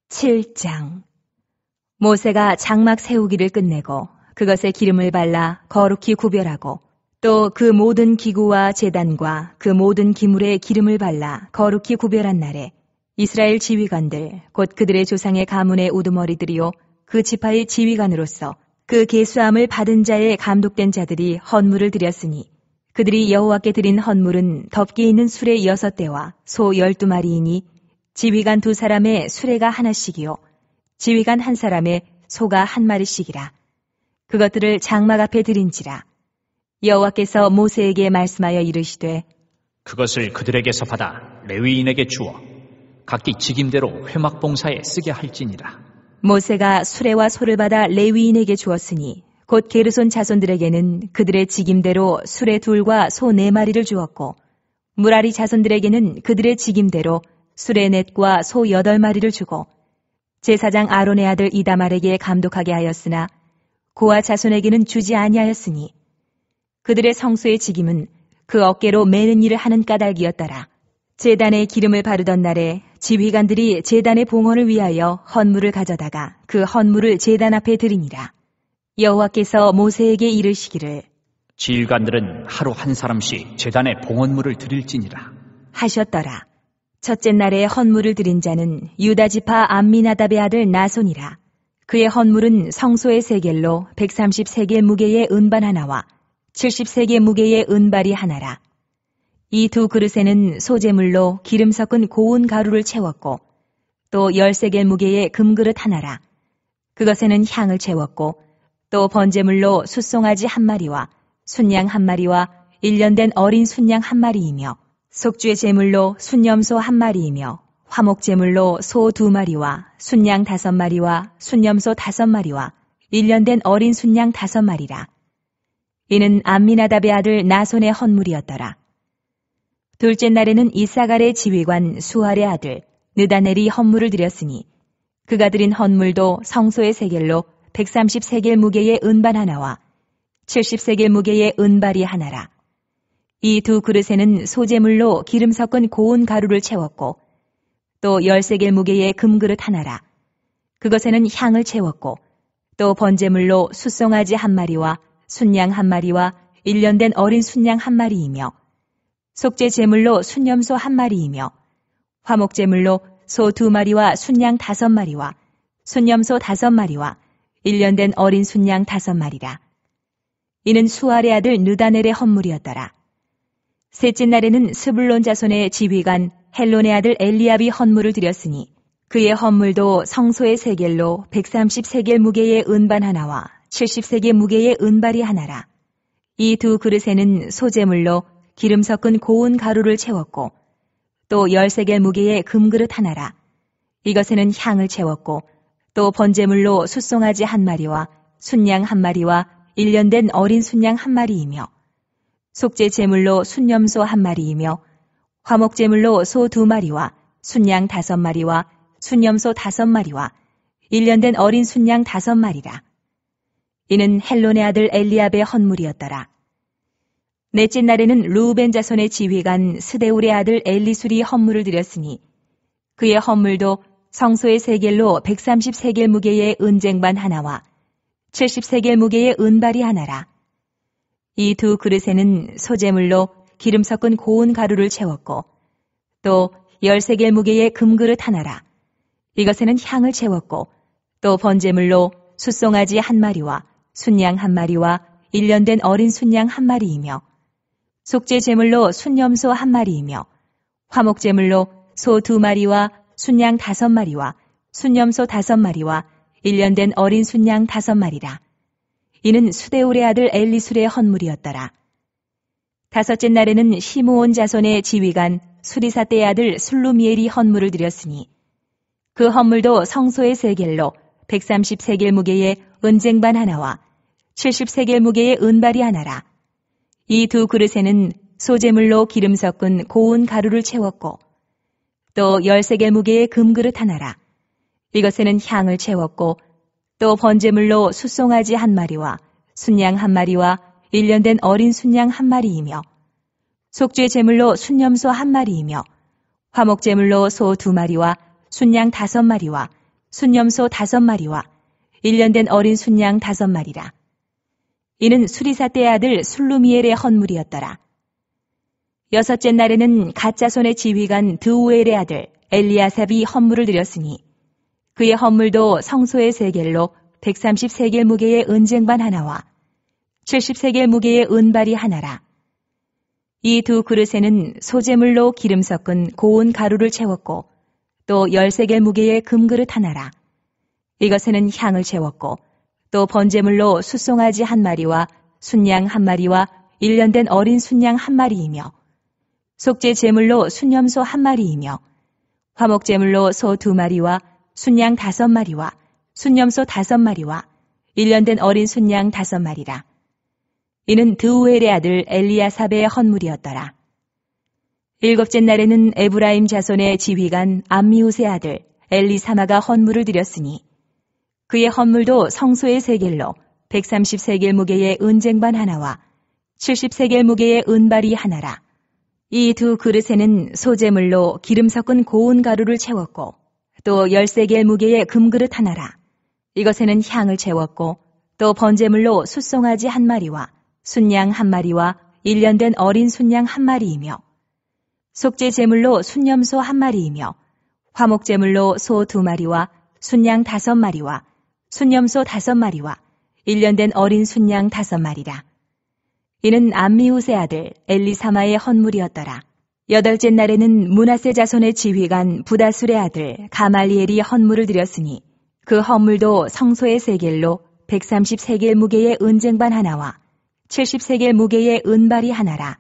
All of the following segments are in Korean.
7장. 모세가 장막 세우기를 끝내고 그것에 기름을 발라 거룩히 구별하고 또 그 모든 기구와 제단과 그 모든 기물에 기름을 발라 거룩히 구별한 날에 이스라엘 지휘관들 곧 그들의 조상의 가문의 우두머리들이요 그 지파의 지휘관으로서 그 계수함을 받은 자의 감독된 자들이 헌물을 드렸으니 그들이 여호와께 드린 헌물은 덮개 있는 수레 6대와 소 12마리이니 지휘관 2사람의 수레가 하나씩이요 지휘관 1사람의 소가 1마리씩이라. 그것들을 장막 앞에 드린지라. 여호와께서 모세에게 말씀하여 이르시되 그것을 그들에게서 받아 레위인에게 주어 각기 직임대로 회막 봉사에 쓰게 할지니라. 모세가 수레와 소를 받아 레위인에게 주었으니 곧 게르손 자손들에게는 그들의 직임대로 수레 2과 소 4마리를 주었고 무라리 자손들에게는 그들의 직임대로 수레 4과 소 8마리를 주고 제사장 아론의 아들 이다말에게 감독하게 하였으나 고아 자손에게는 주지 아니하였으니 그들의 성소의 직임은 그 어깨로 매는 일을 하는 까닭이었더라. 제단에 기름을 바르던 날에 지휘관들이 제단의 봉헌을 위하여 헌물을 가져다가 그 헌물을 제단 앞에 드리니라. 여호와께서 모세에게 이르시기를 지휘관들은 하루 한 사람씩 제단에 봉헌물을 드릴지니라 하셨더라. 첫째 날에 헌물을 드린 자는 유다 지파 암미나답의 아들 나손이라. 그의 헌물은 성소의 세겔로 130세겔 무게의 은반 하나와 70세겔 무게의 은발이 하나라. 이 2 그릇에는 소재물로 기름 섞은 고운 가루를 채웠고 또 10세겔 무게의 금그릇 하나라. 그것에는 향을 채웠고 또 번제물로 숫송아지 1마리와 순양 1마리와 1년 된 어린 순양 1마리이며 속죄 제물로 순염소 1마리이며 화목 제물로 소 2마리와 순양 5마리와 순염소 5마리와 1년 된 어린 순양 5마리라. 이는 암미나답의 아들 나손의 헌물이었더라. 둘째 날에는 이사갈의 지휘관 수할의 아들 느다넬이 헌물을 드렸으니 그가 드린 헌물도 성소의 세겔로 130세겔 무게의 은반 하나와 70세겔 무게의 은발이 하나라. 이 2 그릇에는 소재물로 기름 섞은 고운 가루를 채웠고 또 10세겔 무게의 금그릇 하나라. 그것에는 향을 채웠고 또 번제물로 숫송아지 1마리와 순양 1마리와 1년 된 어린 순양 1마리이며 속죄 제물로 순염소 1마리이며 화목 제물로 소 2마리와 순양 5마리와 순염소 5마리와 1년 된 어린 순양 5마리라. 이는 수알의 아들 느다넬의 헌물이었더라. 셋째 날에는 스불론 자손의 지휘관 헬론의 아들 엘리압이 헌물을 드렸으니 그의 헌물도 성소의 세겔로 130세겔 무게의 은반 하나와 70세겔 무게의 은발이 하나라. 이 2 그릇에는 소재물로 기름 섞은 고운 가루를 채웠고 또 10세겔 무게의 금그릇 하나라. 이것에는 향을 채웠고 또 번제물로 숫송아지 1마리와 순양 1마리와 1년 된 어린 순양 1마리이며 속죄 제물로 순염소 1마리이며 화목 제물로 소 2마리와 순양 5마리와 순염소 5마리와 1년 된 어린 순양 5마리라. 이는 헬론의 아들 엘리압의 헌물이었더라. 넷째 날에는 루벤 자손의 지휘관 스데울의 아들 엘리술이 헌물을 드렸으니 그의 헌물도 성소의 세겔로 130세겔 무게의 은쟁반 하나와 70세겔 무게의 은발이 하나라. 이 2 그릇에는 소재물로 기름 섞은 고운 가루를 채웠고 또 10세겔 무게의 금그릇 하나라. 이것에는 향을 채웠고 또 번제물로 숫송아지 1마리와 순양 1마리와 1년 된 어린 순양 1마리이며 속죄 제물로 순염소 1마리이며 화목 제물로 소 2마리와 순양 5마리와 순염소 5마리와 1년 된 어린 순양 5마리라. 이는 수데울의 아들 엘리술의 헌물이었더라. 다섯째 날에는 시므온 자손의 지휘관 수리사 때의 아들 술루미엘이 헌물을 드렸으니 그 헌물도 성소의 세겔로 130세겔 무게의 은쟁반 하나와 70세겔 무게의 은발이 하나라. 이 2 그릇에는 소재물로 기름 섞은 고운 가루를 채웠고 또 10세겔 무게의 금그릇 하나라. 이것에는 향을 채웠고 또 번제물로 숫송아지 1마리와 순양 1마리와 1년 된 어린 순양 1마리이며 속죄 제물로 순염소 1마리이며 화목 제물로 소 2마리와 순양 5마리와 순염소 5마리와 1년 된 어린 순양 5마리라. 이는 수리사 떼의 아들 술루미엘의 헌물이었더라. 여섯째 날에는 갓자손의 지휘관 드우엘의 아들 엘리아삽이 헌물을 드렸으니 그의 헌물도 성소의 세겔로 130세겔 무게의 은쟁반 하나와 70세겔 무게의 은발이 하나라. 이 두 그릇에는 소재물로 기름 섞은 고운 가루를 채웠고 또 10세겔 무게의 금그릇 하나라. 이것에는 향을 채웠고 또 번제물로 숫송아지 1마리와 순양 1마리와 1년 된 어린 순양 1마리이며 속죄 제물로 순염소 1마리이며 화목제물로 소 2마리와 순양 5마리와 순염소 5마리와 1년 된 어린 순양 5마리라. 이는 드우엘의 아들 엘리아삽의 헌물이었더라. 일곱째 날에는 에브라임 자손의 지휘관 암미우스의 아들 엘리사마가 헌물을 드렸으니 그의 헌물도 성소의 세겔로 130세겔 무게의 은쟁반 하나와 70세겔 무게의 은발이 하나라. 이 두 그릇에는 소재물로 기름 섞은 고운 가루를 채웠고 또 10세겔 무게의 금그릇 하나라. 이것에는 향을 채웠고 또 번제물로 숫송아지 1마리와 순양 1마리와 1년 된 어린 순양 1마리이며 속죄 제물로 순염소 1마리이며 화목제물로 소 2마리와 순양 5마리와 순염소 5마리와 1년 된 어린 순양 5마리라. 이는 암미우스의 아들 엘리사마의 헌물이었더라. 여덟째 날에는 므낫세 자손의 지휘관 부다술의 아들 가말리엘이 헌물을 드렸으니 그 헌물도 성소의 세겔로 130세겔 무게의 은쟁반 하나와 70세겔 무게의 은발이 하나라.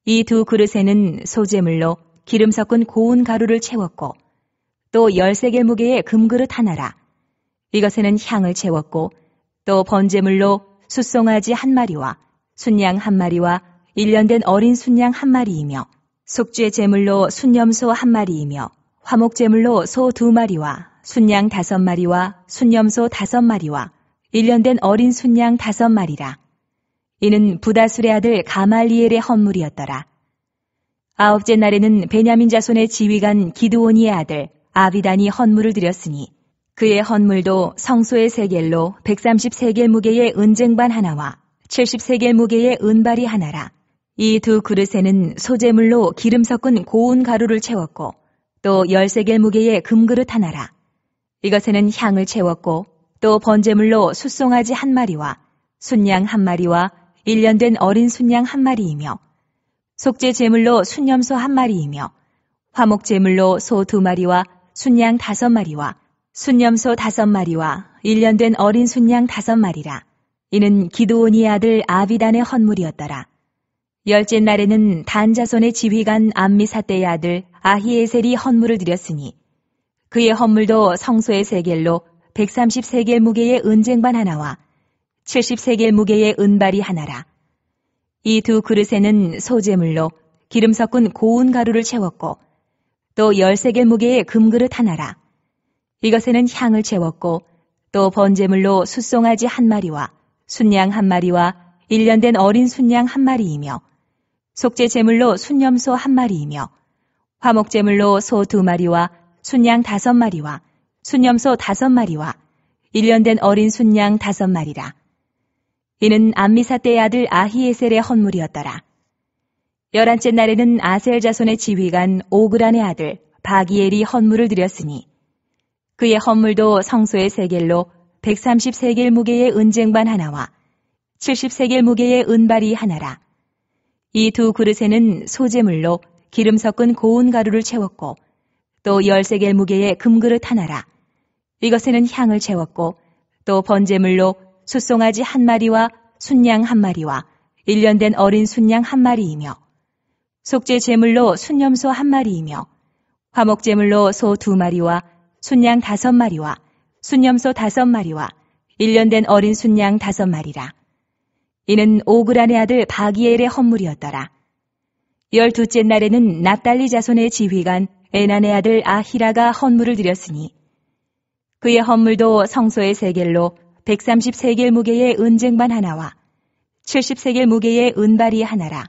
이 두 그릇에는 소재물로 기름 섞은 고운 가루를 채웠고 또 10세겔 무게의 금그릇 하나라. 이것에는 향을 채웠고 또 번제물로 숫송아지 1마리와 순양 1마리와 1년 된 어린 순양 1마리이며 속죄 제물로 순염소 1마리이며 화목제물로 소 2마리와 순양 5마리와 순염소 5마리와 1년 된 어린 순양 5마리라. 이는 부다술의 아들 가말리엘의 헌물이었더라. 아홉째 날에는 베냐민 자손의 지휘관 기드오니의 아들 아비단이 헌물을 드렸으니 그의 헌물도 성소의 세겔로 130세겔 무게의 은쟁반 하나와 70세겔 무게의 은발이 하나라. 이 두 그릇에는 소재물로 기름 섞은 고운 가루를 채웠고 또 10세겔 무게의 금그릇 하나라. 이것에는 향을 채웠고 또 번제물로 숫송아지 1마리와 순양 1마리와 1년 된 어린 순양 1마리이며 속죄 제물로 순염소 1마리이며 화목제물로 소 2마리와 순양 5마리와 순염소 5마리와 1년 된 어린 순양 5마리라. 이는 기드오니의 아들 아비단의 헌물이었더라. 열째 날에는 단 자손의 지휘관 암미사떼의 아들 아히에셀이 헌물을 드렸으니 그의 헌물도 성소의 세겔로 130세겔 무게의 은쟁반 하나와 70세겔 무게의 은발이 하나라. 이 두 그릇에는 소재물로 기름 섞은 고운 가루를 채웠고 또 10세겔 무게의 금그릇 하나라. 이것에는 향을 채웠고 또 번제물로 숫송아지 1마리와 순양 1마리와 1년 된 어린 순양 1마리이며 속죄 제물로 순염소 1마리이며 화목제물로 소 2마리와 순양 5마리와 순염소 5마리와 1년 된 어린 순양 5마리라. 이는 암미사떼의 아들 아히에셀의 헌물이었더라. 11째 날에는 아셀 자손의 지휘관 오그란의 아들 바기엘이 헌물을 드렸으니 그의 헌물도 성소의 세겔로 130세겔 무게의 은쟁반 하나와 70세겔 무게의 은발이 하나라. 이 두 그릇에는 소재물로 기름 섞은 고운 가루를 채웠고 또 10세겔 무게의 금그릇 하나라. 이것에는 향을 채웠고 또 번제물로 숫송아지 1마리와 순양 1마리와 1년 된 어린 순양 1마리이며 속죄 제물로 순염소 1마리이며 화목제물로 소 2마리와 순양 5마리와 순염소 5마리와 1년 된 어린 순양 5마리라. 이는 오그란의 아들 바기엘의 헌물이었더라. 12째 날에는 납달리 자손의 지휘관 에난의 아들 아히라가 헌물을 드렸으니 그의 헌물도 성소의 세겔로 130세겔 무게의 은쟁반 하나와 70세겔 무게의 은발이 하나라.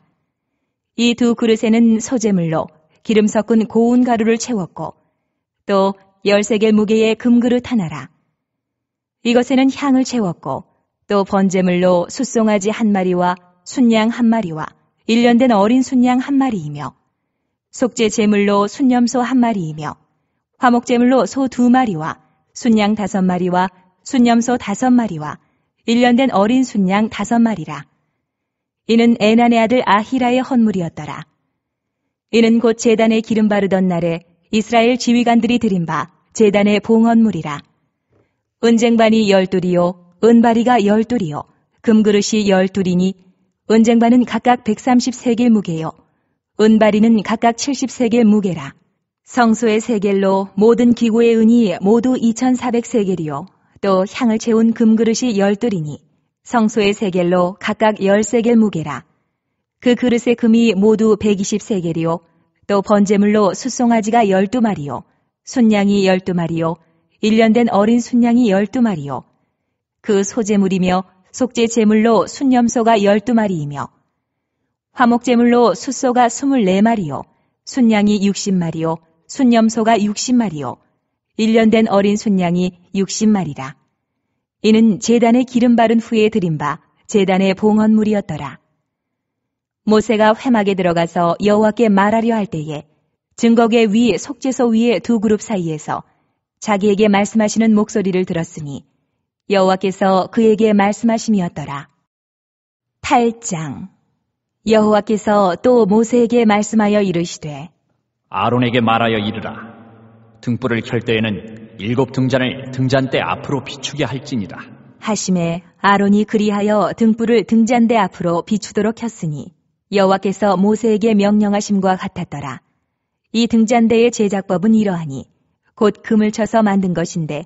이 두 그릇에는 소재물로 기름 섞은 고운 가루를 채웠고 또 13개 무게의 금그릇 하나라. 이것에는 향을 채웠고 또 번제물로 숫송아지 1마리와 순양 1마리와 1년 된 어린 순양 1마리이며 속죄 제물로 순염소 1마리이며 화목제물로 소 2마리와 순양 5마리와 순염소 5마리와 1년 된 어린 순양 5마리라. 이는 에난의 아들 아히라의 헌물이었더라. 이는 곧 제단에 기름 바르던 날에 이스라엘 지휘관들이 드린 바 제단의 봉헌물이라. 은쟁반이 12이요 은바리가 12이요 금그릇이 12이니 은쟁반은 각각 133개 무게요 은바리는 각각 73개 무게라. 성소의 세겔로 모든 기구의 은이 모두 2400세겔이요 또 향을 채운 금그릇이 12이니 성소의 세겔로 각각 10세겔 무게라. 그 그릇의 금이 모두 120세겔이요 또 번제물로 숫송아지가 12마리요 순양이 12마리요 1년 된 어린 순양이 12마리요 그 소제물이며 속죄 제물로 순염소가 12마리이며 화목제물로 숫소가 24마리요 순양이 60마리요 순염소가 60마리요 1년 된 어린 순양이 60마리라. 이는 제단에 기름 바른 후에 드린 바 제단의 봉헌물이었더라. 모세가 회막에 들어가서 여호와께 말하려 할 때에 증거궤 위 속죄소 위에 두 그룹 사이에서 자기에게 말씀하시는 목소리를 들었으니 여호와께서 그에게 말씀하심이었더라. 8장. 여호와께서 또 모세에게 말씀하여 이르시되 아론에게 말하여 이르라. 등불을 켤 때에는 7 등잔을 등잔대 앞으로 비추게 할지니라. 하심에 아론이 그리하여 등불을 등잔대 앞으로 비추도록 켰으니 여호와께서 모세에게 명령하심과 같았더라. 이 등잔대의 제작법은 이러하니 곧 금을 쳐서 만든 것인데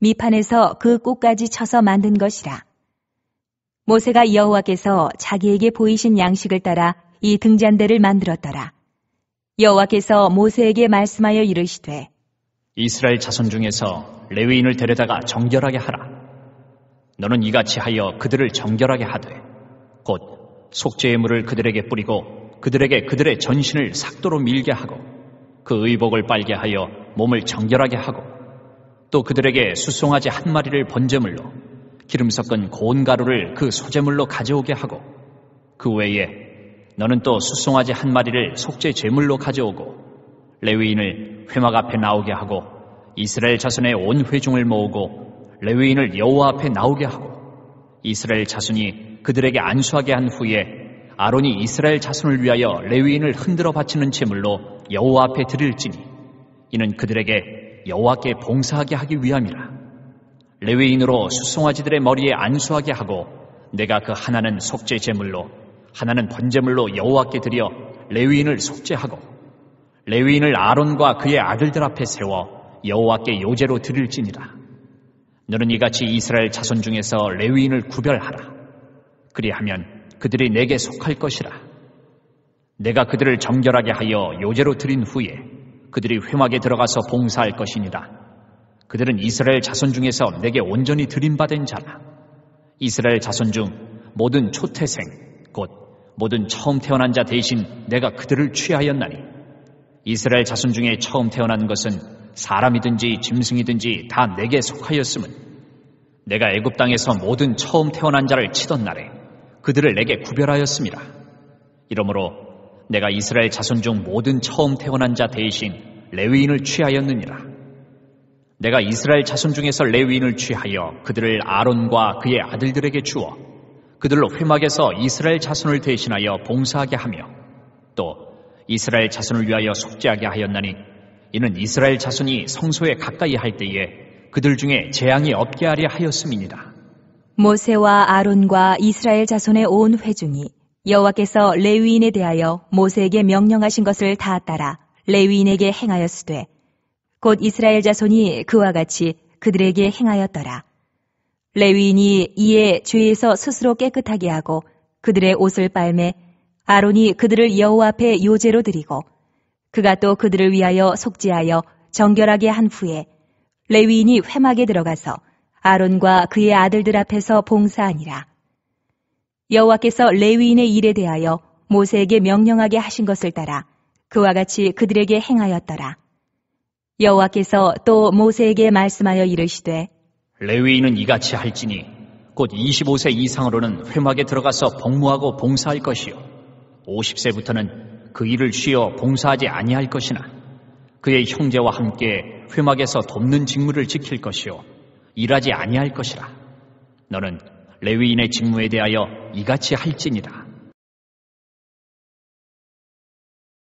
밑판에서 그 꽃까지 쳐서 만든 것이라. 모세가 여호와께서 자기에게 보이신 양식을 따라 이 등잔대를 만들었더라. 여호와께서 모세에게 말씀하여 이르시되 이스라엘 자손 중에서 레위인을 데려다가 정결하게 하라. 너는 이같이 하여 그들을 정결하게 하되 곧 속죄의 물을 그들에게 뿌리고 그들에게 그들의 전신을 삭도로 밀게 하고 그 의복을 빨게 하여 몸을 정결하게 하고 또 그들에게 숫송아지 1마리를 번제물로 기름 섞은 고운 가루를 그 소제물로 가져오게 하고 그 외에 너는 또 숫송아지 1마리를 속죄 제물로 가져오고 레위인을 회막 앞에 나오게 하고 이스라엘 자손의 온 회중을 모으고 레위인을 여호와 앞에 나오게 하고 이스라엘 자손이 그들에게 안수하게 한 후에 아론이 이스라엘 자손을 위하여 레위인을 흔들어 바치는 제물로 여호와 앞에 드릴지니 이는 그들에게 여호와께 봉사하게 하기 위함이라. 레위인으로 숫송아지들의 머리에 안수하게 하고 내가 그 하나는 속죄 제물로 하나는 번제물로 여호와께 드려 레위인을 속죄하고 레위인을 아론과 그의 아들들 앞에 세워 여호와께 요제로 드릴지니라. 너는 이같이 이스라엘 자손 중에서 레위인을 구별하라. 그리하면 그들이 내게 속할 것이라. 내가 그들을 정결하게 하여 요제로 드린 후에 그들이 회막에 들어가서 봉사할 것이니라. 그들은 이스라엘 자손 중에서 내게 온전히 드림받은 자라. 이스라엘 자손 중 모든 초태생 곧 모든 처음 태어난 자 대신 내가 그들을 취하였나니 이스라엘 자손 중에 처음 태어난 것은 사람이든지 짐승이든지 다 내게 속하였음은 내가 애굽 땅에서 모든 처음 태어난 자를 치던 날에 그들을 내게 구별하였음이라. 이러므로 내가 이스라엘 자손 중 모든 처음 태어난 자 대신 레위인을 취하였느니라. 내가 이스라엘 자손 중에서 레위인을 취하여 그들을 아론과 그의 아들들에게 주어 그들로 회막에서 이스라엘 자손을 대신하여 봉사하게 하며 또 이스라엘 자손을 위하여 속죄하게 하였나니 이는 이스라엘 자손이 성소에 가까이 할 때에 그들 중에 재앙이 없게 하려 하였음이니라. 모세와 아론과 이스라엘 자손의 온 회중이 여호와께서 레위인에 대하여 모세에게 명령하신 것을 다 따라 레위인에게 행하였으되 곧 이스라엘 자손이 그와 같이 그들에게 행하였더라. 레위인이 이에 죄에서 스스로 깨끗하게 하고 그들의 옷을 빨매 아론이 그들을 여호와 앞에 요제로 드리고 그가 또 그들을 위하여 속죄하여 정결하게 한 후에 레위인이 회막에 들어가서 아론과 그의 아들들 앞에서 봉사하니라. 여호와께서 레위인의 일에 대하여 모세에게 명령하게 하신 것을 따라 그와 같이 그들에게 행하였더라. 여호와께서 또 모세에게 말씀하여 이르시되 레위인은 이같이 할지니 곧 25세 이상으로는 회막에 들어가서 복무하고 봉사할 것이요 50세부터는 그 일을 쉬어 봉사하지 아니할 것이나 그의 형제와 함께 회막에서 돕는 직무를 지킬 것이요 일하지 아니할 것이라. 너는 레위인의 직무에 대하여 이같이 할지니라.